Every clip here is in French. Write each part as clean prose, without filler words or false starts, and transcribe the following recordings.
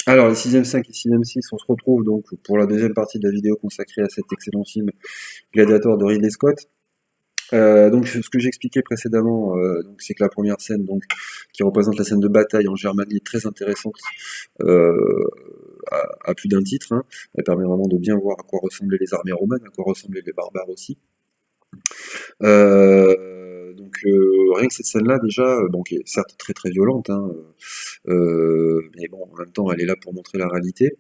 Alors, les 6e 5 et 6e 6, on se retrouve donc pour la deuxième partie de la vidéo consacrée à cet excellent film Gladiator de Ridley Scott. Donc, ce que j'expliquais précédemment, donc, c'est que la première scène, donc, qui représente la scène de bataille en Germanie, est très intéressante euh, à plus d'un titre, hein. Elle permet vraiment de bien voir à quoi ressemblaient les armées romaines, à quoi ressemblaient les barbares aussi. Rien que cette scène-là, déjà, donc, est certes très très violente, hein, mais bon, en même temps, elle est là pour montrer la réalité.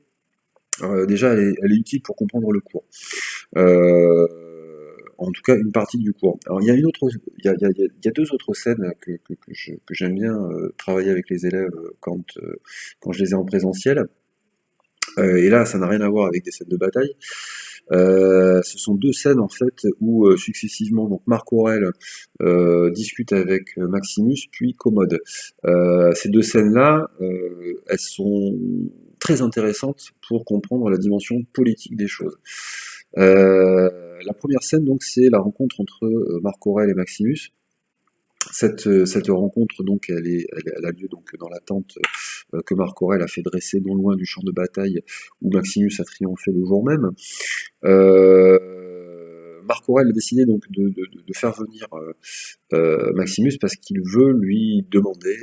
Déjà, elle est utile pour comprendre le cours. Euh, En tout cas, une partie du cours. Alors, il y a une autre, il y a deux autres scènes que j'aime bien travailler avec les élèves quand je les ai en présentiel. Et là, ça n'a rien à voir avec des scènes de bataille. Ce sont deux scènes en fait où successivement donc Marc Aurèle discute avec Maximus puis Commode. Ces deux scènes-là, elles sont très intéressantes pour comprendre la dimension politique des choses. La première scène donc c'est la rencontre entre Marc Aurèle et Maximus. Cette rencontre, donc, elle a lieu donc dans la tente que Marc Aurèle a fait dresser non loin du champ de bataille où Maximus a triomphé le jour même. Marc Aurèle a décidé donc de faire venir Maximus parce qu'il veut lui demander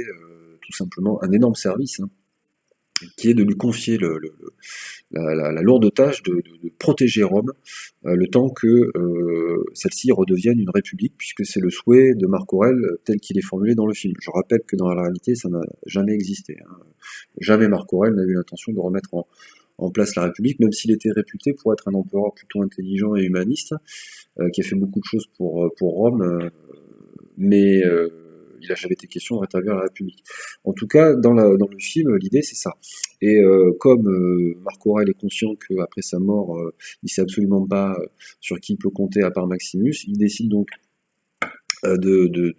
tout simplement un énorme service, hein, qui est de lui confier la lourde tâche de protéger Rome le temps que celle-ci redevienne une république, puisque c'est le souhait de Marc Aurèle tel qu'il est formulé dans le film. Je rappelle que dans la réalité, ça n'a jamais existé, hein. Jamais Marc Aurèle n'a eu l'intention de remettre en place la République, même s'il était réputé pour être un empereur plutôt intelligent et humaniste, qui a fait beaucoup de choses pour Rome, mais il n'a jamais été question de rétablir la République. En tout cas, dans le film, l'idée c'est ça. Et comme Marc Aurèle est conscient qu'après sa mort, il sait absolument pas sur qui il peut compter à part Maximus, il décide donc de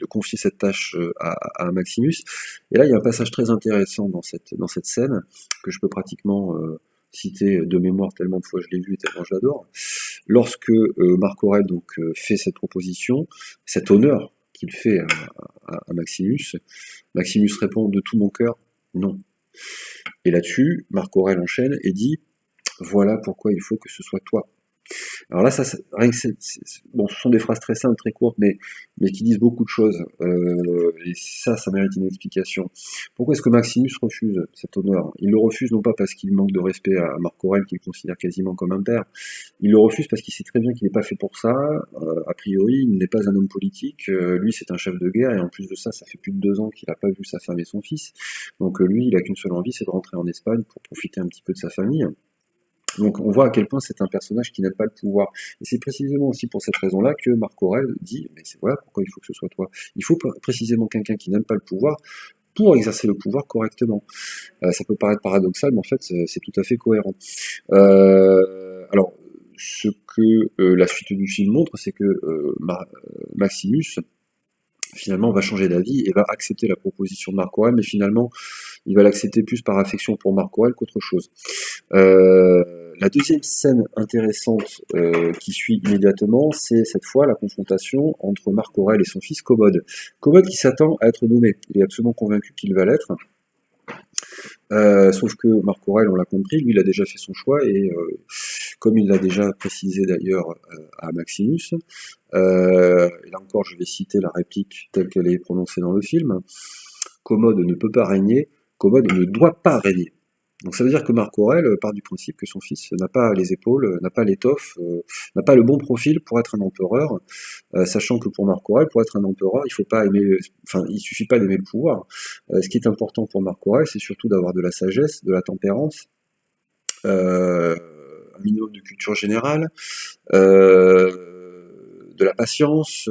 confier cette tâche à Maximus. Et là, il y a un passage très intéressant dans cette scène, que je peux pratiquement citer de mémoire tellement de fois je l'ai vu et tellement je l'adore. Lorsque Marc Aurèle donc, fait cette proposition, cet honneur qu'il fait à Maximus, Maximus répond de tout mon cœur, non. Et là-dessus, Marc Aurèle enchaîne et dit, voilà pourquoi il faut que ce soit toi. Alors là, rien que bon, ce sont des phrases très simples, très courtes, mais qui disent beaucoup de choses. Et ça mérite une explication. Pourquoi est-ce que Maximus refuse cet honneur? Il le refuse non pas parce qu'il manque de respect à Marc Aurèle, qu'il considère quasiment comme un père. Il le refuse parce qu'il sait très bien qu'il n'est pas fait pour ça. A priori, il n'est pas un homme politique. Lui, c'est un chef de guerre, et en plus de ça, ça fait plus de 2 ans qu'il n'a pas vu sa femme et son fils. Donc lui, il a qu'une seule envie, c'est de rentrer en Espagne pour profiter un petit peu de sa famille. Donc on voit à quel point c'est un personnage qui n'aime pas le pouvoir. Et c'est précisément aussi pour cette raison-là que Marc Aurèle dit, mais c'est voilà pourquoi il faut que ce soit toi. Il faut précisément quelqu'un qui n'aime pas le pouvoir pour exercer le pouvoir correctement. Ça peut paraître paradoxal, mais en fait c'est tout à fait cohérent. Alors, ce que la suite du film montre, c'est que Maximus finalement va changer d'avis et va accepter la proposition de Marc Aurèle, mais finalement il va l'accepter plus par affection pour Marc Aurèle qu'autre chose. La deuxième scène intéressante qui suit immédiatement, c'est cette fois la confrontation entre Marc Aurèle et son fils Commode. Commode qui s'attend à être nommé. Il est absolument convaincu qu'il va l'être. Sauf que Marc Aurèle, on l'a compris, lui, il a déjà fait son choix, et comme il l'a déjà précisé d'ailleurs à Maximus, et là encore je vais citer la réplique telle qu'elle est prononcée dans le film, Commode ne peut pas régner, Commode ne doit pas régner. Donc ça veut dire que Marc Aurèle part du principe que son fils n'a pas les épaules, n'a pas l'étoffe, n'a pas le bon profil pour être un empereur, sachant que pour Marc Aurèle, pour être un empereur, il faut pas aimer, enfin, il suffit pas d'aimer le pouvoir. Ce qui est important pour Marc Aurèle, c'est surtout d'avoir de la sagesse, de la tempérance, un minimum de culture générale, de la patience,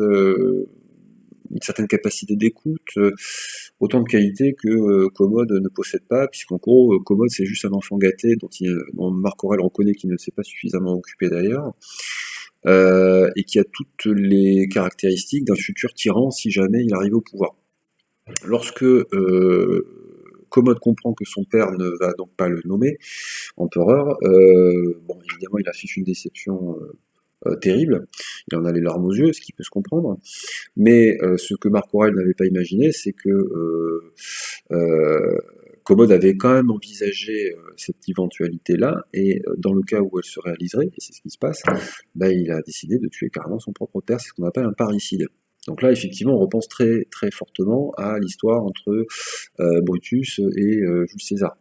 une certaine capacité d'écoute, autant de qualités que Commode ne possède pas, puisqu'en gros, Commode c'est juste un enfant gâté dont Marc Aurèle reconnaît qu'il ne s'est pas suffisamment occupé d'ailleurs, et qui a toutes les caractéristiques d'un futur tyran si jamais il arrive au pouvoir. Lorsque Commode comprend que son père ne va donc pas le nommer empereur, bon évidemment il affiche une déception terrible, il en a les larmes aux yeux, ce qui peut se comprendre, mais ce que Marc Aurèle n'avait pas imaginé, c'est que Commode avait quand même envisagé cette éventualité-là, et dans le cas où elle se réaliserait, et c'est ce qui se passe, bah, il a décidé de tuer carrément son propre père, c'est ce qu'on appelle un parricide. Donc là, effectivement, on repense très, très fortement à l'histoire entre Brutus et Jules César,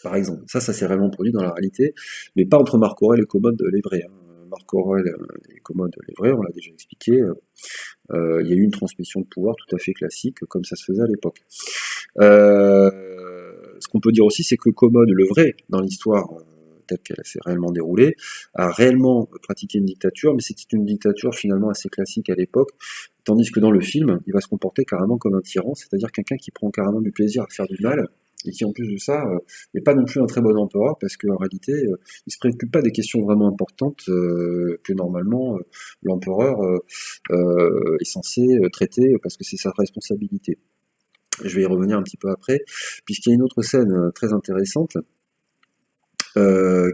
par exemple. Ça s'est réellement produit dans la réalité, mais pas entre Marc Aurèle et Commode les vrais, hein. Marc Aurèle et Commode les vrais, on l'a déjà expliqué, il y a eu une transmission de pouvoir tout à fait classique, comme ça se faisait à l'époque. Ce qu'on peut dire aussi, c'est que Commode, le vrai, dans l'histoire telle qu'elle s'est réellement déroulée, a réellement pratiqué une dictature, mais c'était une dictature finalement assez classique à l'époque, tandis que dans le film, il va se comporter carrément comme un tyran, c'est-à-dire quelqu'un qui prend carrément du plaisir à faire du mal, et qui en plus de ça n'est pas non plus un très bon empereur, parce qu'en réalité, il se préoccupe pas des questions vraiment importantes que normalement l'empereur est censé traiter, parce que c'est sa responsabilité. Je vais y revenir un petit peu après, puisqu'il y a une autre scène très intéressante,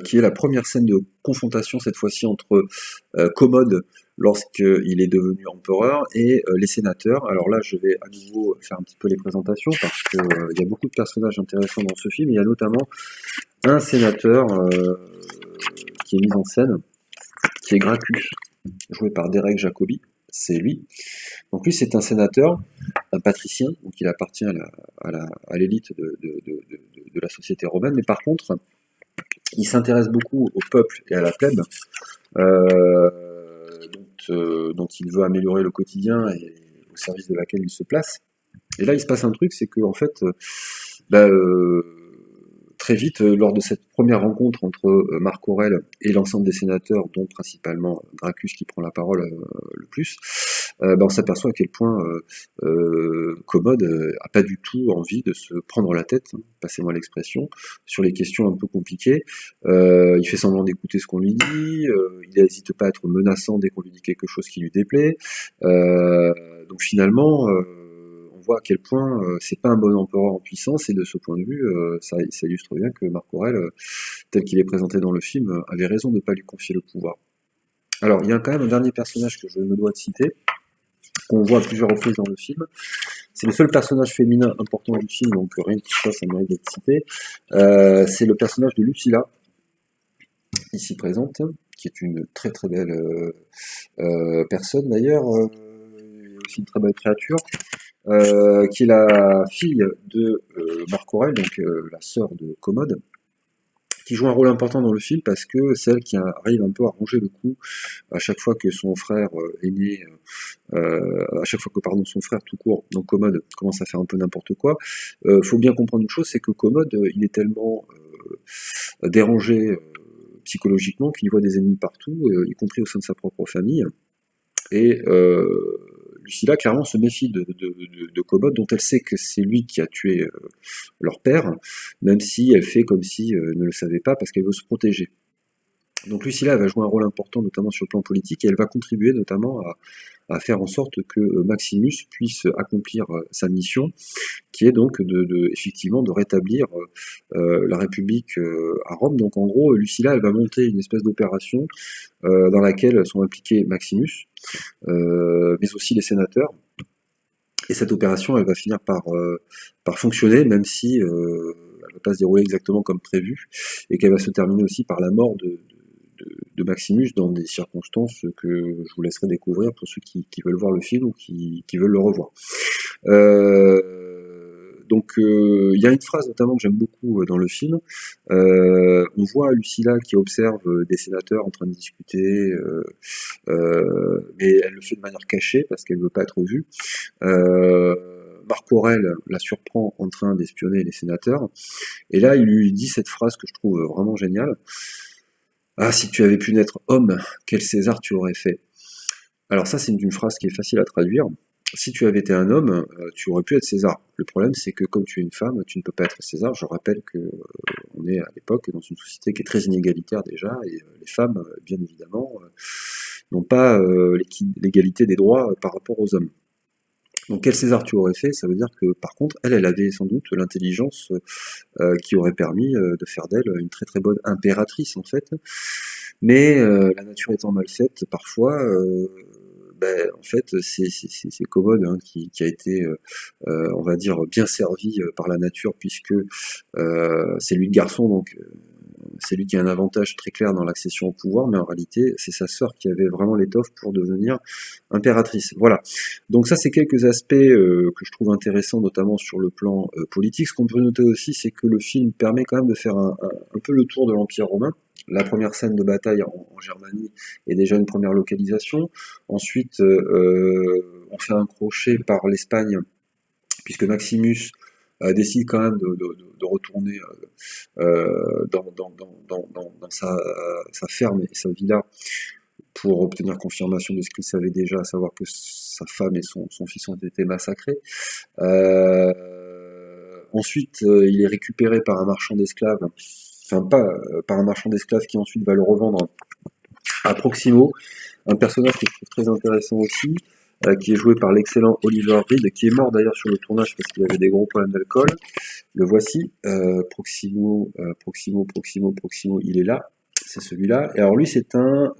qui est la première scène de confrontation, cette fois-ci entre Commode, lorsqu'il est devenu empereur, et les sénateurs. Alors là, je vais à nouveau faire un petit peu les présentations, parce qu'il y a beaucoup de personnages intéressants dans ce film. Il y a notamment un sénateur qui est mis en scène, qui est Gracchus, joué par Derek Jacobi, c'est lui. Donc lui, c'est un sénateur, un patricien, donc il appartient à l'élite de la société romaine, mais par contre, il s'intéresse beaucoup au peuple et à la plèbe, dont il veut améliorer le quotidien et au service de laquelle il se place. Et là, il se passe un truc, c'est que en fait, bah, très vite, lors de cette première rencontre entre Marc Aurèle et l'ensemble des sénateurs, dont principalement Gracchus qui prend la parole le plus, bah, on s'aperçoit à quel point Commode a pas du tout envie de se prendre la tête, hein, passez-moi l'expression, sur les questions un peu compliquées. Il fait semblant d'écouter ce qu'on lui dit, il n'hésite pas à être menaçant dès qu'on lui dit quelque chose qui lui déplaît. Donc finalement, on voit à quel point c'est pas un bon empereur en puissance, et de ce point de vue, ça illustre bien que Marc Aurèle, tel qu'il est présenté dans le film, avait raison de ne pas lui confier le pouvoir. Alors, il y a quand même un dernier personnage que je me dois de citer, qu'on voit à plusieurs reprises dans le film. C'est le seul personnage féminin important du film, donc rien que ça mérite d'être cité. C'est le personnage de Lucilla, ici présente, qui est une très très belle personne d'ailleurs, aussi une très belle créature, qui est la fille de Marc Aurèle, donc la sœur de Commode, qui joue un rôle important dans le film parce que c'est elle qui arrive un peu à ranger le coup à chaque fois que son frère aîné, à chaque fois que son frère tout court, donc Commode, commence à faire un peu n'importe quoi. Faut bien comprendre une chose, c'est que Commode, il est tellement dérangé psychologiquement qu'il voit des ennemis partout, y compris au sein de sa propre famille. Et Lucilla, clairement, se méfie de Commode, dont elle sait que c'est lui qui a tué leur père, même si elle fait comme si elle ne le savait pas, parce qu'elle veut se protéger. Donc Lucilla, elle va jouer un rôle important, notamment sur le plan politique, et elle va contribuer notamment à faire en sorte que Maximus puisse accomplir sa mission, qui est donc effectivement de rétablir la République à Rome. Donc en gros, Lucilla, elle va monter une espèce d'opération dans laquelle sont impliqués Maximus, mais aussi les sénateurs. Et cette opération, elle va finir par fonctionner, même si elle ne va pas se dérouler exactement comme prévu, et qu'elle va se terminer aussi par la mort de Maximus dans des circonstances que je vous laisserai découvrir pour ceux qui veulent voir le film ou qui veulent le revoir. Donc il y a une phrase notamment que j'aime beaucoup dans le film. On voit Lucilla qui observe des sénateurs en train de discuter, mais elle le fait de manière cachée parce qu'elle veut pas être vue. Marc Aurèle la surprend en train d'espionner les sénateurs, et là il lui dit cette phrase que je trouve vraiment géniale. Ah, si tu avais pu naître homme, quel César tu aurais fait? Alors ça, c'est une phrase qui est facile à traduire. Si tu avais été un homme, tu aurais pu être César. Le problème, c'est que comme tu es une femme, tu ne peux pas être César. Je rappelle que on est à l'époque dans une société qui est très inégalitaire déjà, et les femmes, bien évidemment, n'ont pas l'égalité des droits par rapport aux hommes. Donc quel César tu aurais fait? Ça veut dire que par contre, elle avait sans doute l'intelligence qui aurait permis de faire d'elle une très très bonne impératrice en fait. Mais la nature étant mal faite, parfois, en fait, c'est Commode, hein, qui a été, on va dire, bien servi par la nature, puisque c'est lui le garçon, donc c'est lui qui a un avantage très clair dans l'accession au pouvoir, mais en réalité, c'est sa sœur qui avait vraiment l'étoffe pour devenir impératrice. Voilà. Donc ça, c'est quelques aspects que je trouve intéressants, notamment sur le plan politique. Ce qu'on peut noter aussi, c'est que le film permet quand même de faire un peu le tour de l'Empire romain. La première scène de bataille en Germanie est déjà une première localisation. Ensuite, on fait un crochet par l'Espagne, puisque Maximus décide quand même de retourner dans sa ferme et sa villa pour obtenir confirmation de ce qu'il savait déjà, à savoir que sa femme et son fils ont été massacrés. Ensuite, il est récupéré par un marchand d'esclaves, enfin pas par un marchand d'esclaves qui ensuite va le revendre à Proximo, un personnage que je trouve très intéressant aussi, qui est joué par l'excellent Oliver Reed, qui est mort d'ailleurs sur le tournage parce qu'il avait des gros problèmes d'alcool. Le voici, Proximo, il est là, c'est celui-là. Et alors lui, c'est un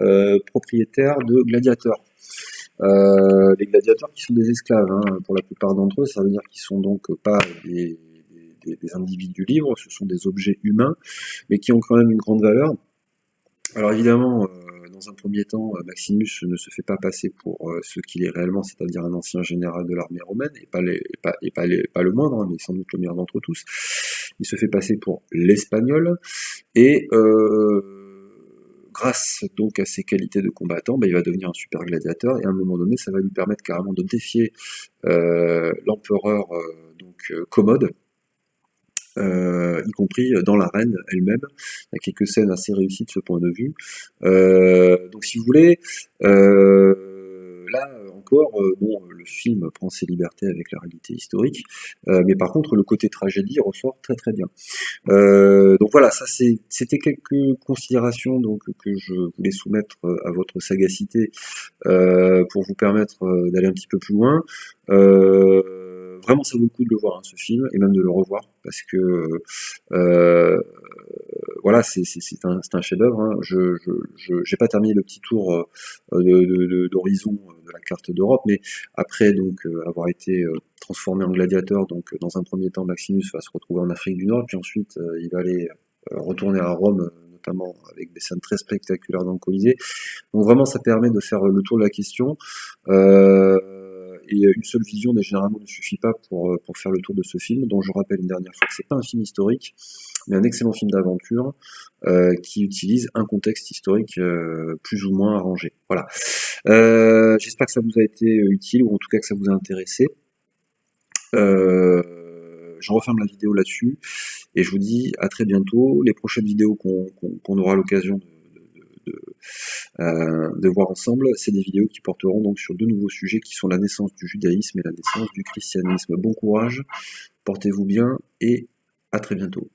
propriétaire de gladiateurs. Les gladiateurs qui sont des esclaves, hein, pour la plupart d'entre eux, ça veut dire qu'ils sont donc pas des individus libres, ce sont des objets humains, mais qui ont quand même une grande valeur. Alors évidemment, dans un premier temps, Maximus ne se fait pas passer pour ce qu'il est réellement, c'est-à-dire un ancien général de l'armée romaine, et pas le moindre, hein, mais sans doute le meilleur d'entre tous. Il se fait passer pour l'Espagnol, et grâce donc à ses qualités de combattant, il va devenir un super gladiateur, et à un moment donné, ça va lui permettre carrément de défier l'empereur Commode, y compris dans l'arène elle-même. Il y a quelques scènes assez réussies de ce point de vue. Donc si vous voulez, là encore, bon, le film prend ses libertés avec la réalité historique, mais par contre le côté tragédie ressort très très bien. Donc voilà, ça c'était quelques considérations donc que je voulais soumettre à votre sagacité pour vous permettre d'aller un petit peu plus loin. Vraiment, ça vaut le coup de le voir, hein, ce film, et même de le revoir, parce que voilà, c'est un chef-d'œuvre. Hein. Je j'ai pas terminé le petit tour d'horizon de la carte d'Europe, mais après donc avoir été transformé en gladiateur, donc dans un premier temps, Maximus va se retrouver en Afrique du Nord, puis ensuite il va aller retourner à Rome, notamment avec des scènes très spectaculaires dans le Colisée. Donc vraiment, ça permet de faire le tour de la question. Et une seule vision, généralement, ne suffit pas pour faire le tour de ce film, dont je rappelle une dernière fois que c'est pas un film historique, mais un excellent film d'aventure qui utilise un contexte historique plus ou moins arrangé. Voilà. J'espère que ça vous a été utile, ou en tout cas que ça vous a intéressé. Je referme la vidéo là-dessus, et je vous dis à très bientôt. Les prochaines vidéos qu'on aura l'occasion de voir ensemble, c'est des vidéos qui porteront donc sur deux nouveaux sujets qui sont la naissance du judaïsme et la naissance du christianisme. Bon courage, portez-vous bien et à très bientôt.